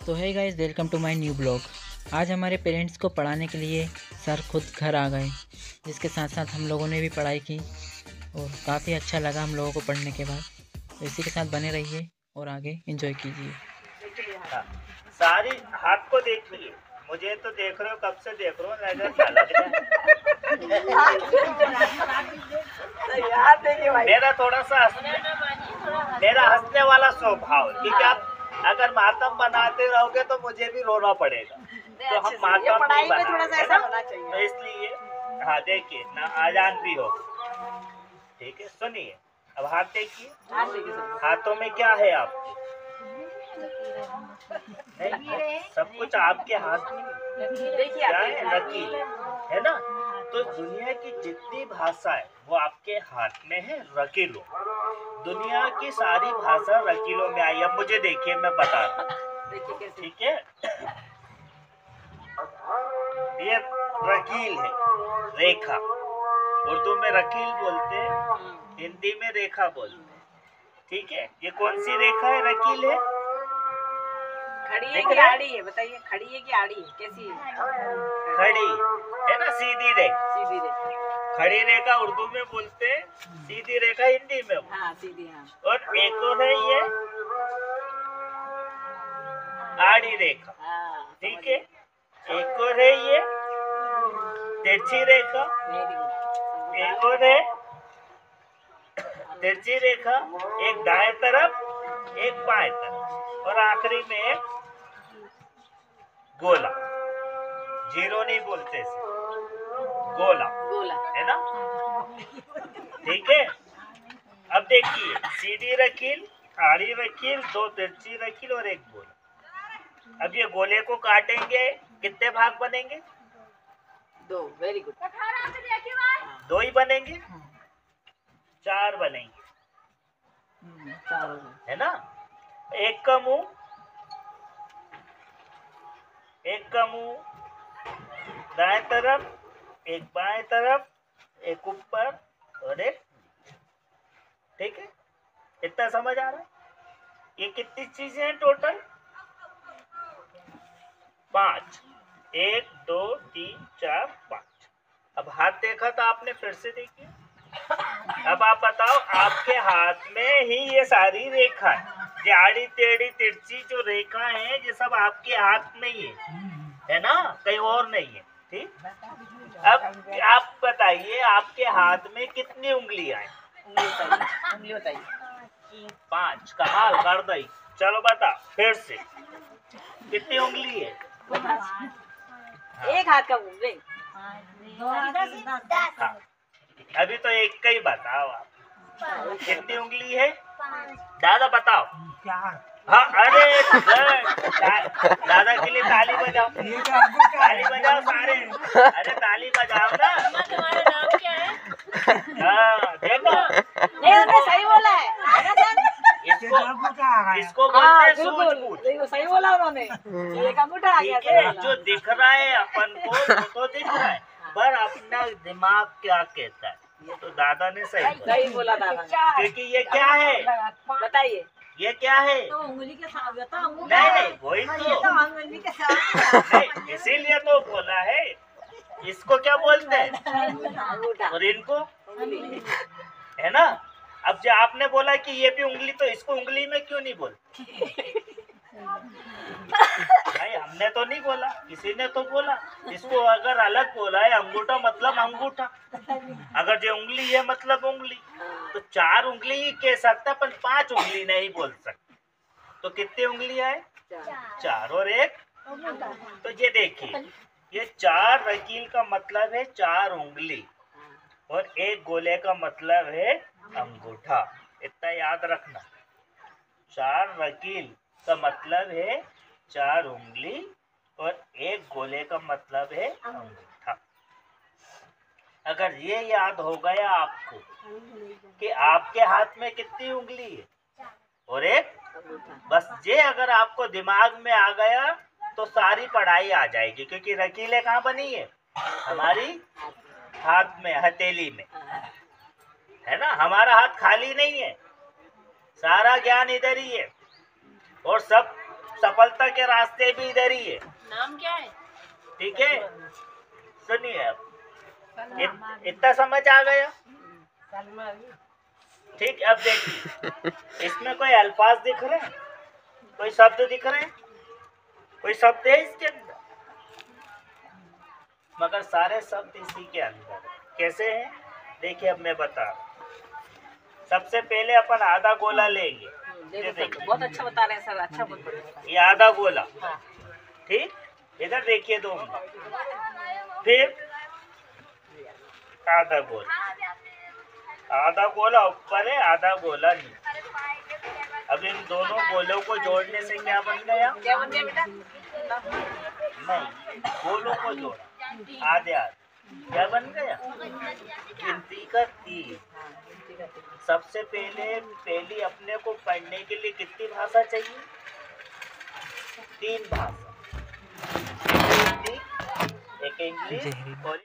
तो है guys, welcome to my new blog. आज हमारे पेरेंट्स को पढ़ाने के लिए सर खुद घर आ गए, जिसके साथ साथ हम लोगों ने भी पढ़ाई की और काफ़ी अच्छा लगा हम लोगों को पढ़ने के बाद। तो इसी के साथ बने रहिए और आगे एंजॉय कीजिए। सारी हाथ को देखिए, मुझे तो देख रहे हो, कब से देख रहे हो, नजर ना लग जाए। मेरा थोड़ा सा मेरा हंसने वाला स्वभाव है, क्योंकि आप अगर मातम बनाते रहोगे तो मुझे भी रोना पड़ेगा। तो हम मातम नहीं बनाएंगे, तो इसलिए हाँ देखिए ना, आजान भी हो, ठीक है। सुनिए, अब हाथ देखिए, हाथों में क्या है आपके? नहीं, सब कुछ आपके हाथ में क्या है? लकीर है ना। तो दुनिया की जितनी भाषा है वो आपके हाथ में है, रकीलों। दुनिया की सारी भाषा रकीलों में आई। अब मुझे देखिए, मैं बता रहा हूँ, ठीक है। ये रकील है, रेखा। उर्दू में रकील बोलते हैं, हिंदी में रेखा बोलते हैं, ठीक है। ये कौन सी रेखा है? रकील है। खड़ी है कि आड़ी है? बताइए, खड़ी है कि आड़ी है? कैसी है? खड़ी है ना, सीधी रेखा। सीधी रेखा। खड़ी रेखा उर्दू में बोलते हैं, सीधी रेखा हिंदी में। हाँ, सीधी। हाँ। और एक और है ये आड़ी रेखा, ठीक है। एक और है ये तिरछी रेखा, एक और है तिरछी रेखा, एक दाएं तरफ, एक बाएं तरफ, और आखिरी में एक गोला। जीरो नहीं बोलते इसे, गोला है ना, ठीक है। अब देखिए, सीधी रकील, आड़ी रकील, दो तिरछी रकील और एक गोला। अब ये गोले को काटेंगे, कितने भाग बनेंगे? दो। Very good. दो ही बनेंगे? चार बनेंगे, है ना। एक का मुंह, दाएं तरफ, एक बाएं तरफ, एक ऊपर और एक, ठीक है। इतना समझ आ रहा है? ये कितनी चीजें हैं टोटल? 5। 1 2 3 4 5। अब हाथ देखा था आपने, फिर से देखिए। अब आप बताओ, आपके हाथ में ही ये सारी रेखा है, ये आड़ी टेढ़ी तिरछी जो रेखा है, ये सब आपके हाथ में ही है ना, कहीं और नहीं है, ठीक। अब आप बताइए, आपके हाथ में कितनी उंगलियां हैं? उंगली बताइए। 5। कमाल कर दी। चलो बता फिर से, कितनी उंगली है? एक हाथ का उंगली। हाँ, अभी तो एक का ही बताओ आप, कितनी उंगली है? दादा बताओ। हाँ, अरे दादा के लिए ताली बजाओ, ताली बजाओ सारे। अरे ताली बजाओ ना। तुम्हारा नाम क्या है? हाँ देखो, नहीं, उन्होंने सही बोला है ना सर? इसको बोलते हैं बिल्कुल सूझबूझ। सही बोला उन्होंने। एक अंगूठा आ गया। ठीक है, जो दिख रहा है अपन को वो तो दिख रहा है, पर अपना दिमाग क्या कहता है, तो दादा ने सही बोला दादा। क्योंकि ये क्या है? बताइए। ये क्या है? तो उंगली के साथ नहीं, वही तो उंगली के साथ। नहीं, इसीलिए तो बोला है। इसको क्या बोलते हैं? और इनको, है ना। अब जो आपने बोला कि ये भी उंगली, तो इसको उंगली में क्यों नहीं बोलते? नहीं, हमने तो नहीं बोला, किसी ने तो बोला। इसको अगर अलग बोला है, अंगूठा मतलब अंगूठा, अगर जो उंगली है मतलब उंगली, तो 4 उंगली ही कह सकता, पर 5 उंगली नहीं बोल सकते। तो कितनी उंगलियां है? 4 और एक, तो ये देखिए, ये 4 रकील का मतलब है 4 उंगली, और एक गोले का मतलब है अंगूठा। इतना याद रखना, 4 रकील का मतलब है 4 उंगली, और एक गोले का मतलब है अंगूठा। अगर ये याद हो गया आपको कि आपके हाथ में कितनी उंगली है और एक, बस ये अगर आपको दिमाग में आ गया तो सारी पढ़ाई आ जाएगी। क्योंकि रकीलें कहाँ बनी है? हमारी हाथ में, हथेली में, है ना। हमारा हाथ खाली नहीं है, सारा ज्ञान इधर ही है, और सब सफलता के रास्ते भी इधर ही है। नाम क्या है? ठीक है, सुनिए अब इतना समझ आ गया। ठीक, अब देखिए इसमें कोई अल्फाज दिख रहे हैं, कोई शब्द दिख रहे हैं, कोई शब्द है इसके अंदर, मगर सारे शब्द इसी के अंदर कैसे हैं देखिए। अब मैं बता रहा हूं। सबसे पहले अपन आधा गोला लेंगे। ये देखिए, बहुत अच्छा बता रहे हैं सर, अच्छा बहुत बढ़िया। ये आधा गोला, हाँ। ठीक, इधर देखिए 2 मिनट, फिर आधा गोला, आधा गोला ऊपर है, आधा गोला नीचे। अब इन दोनों गोलों को जोड़ने से क्या बन गया? क्या बन गया बेटा? नहीं, गोलों को जोड़ा आधे आधे, क्या बन गया? गिनती का 3। सबसे पहली अपने को पढ़ने के लिए कितनी भाषा चाहिए? 3 भाषा, एक इंग्लिश और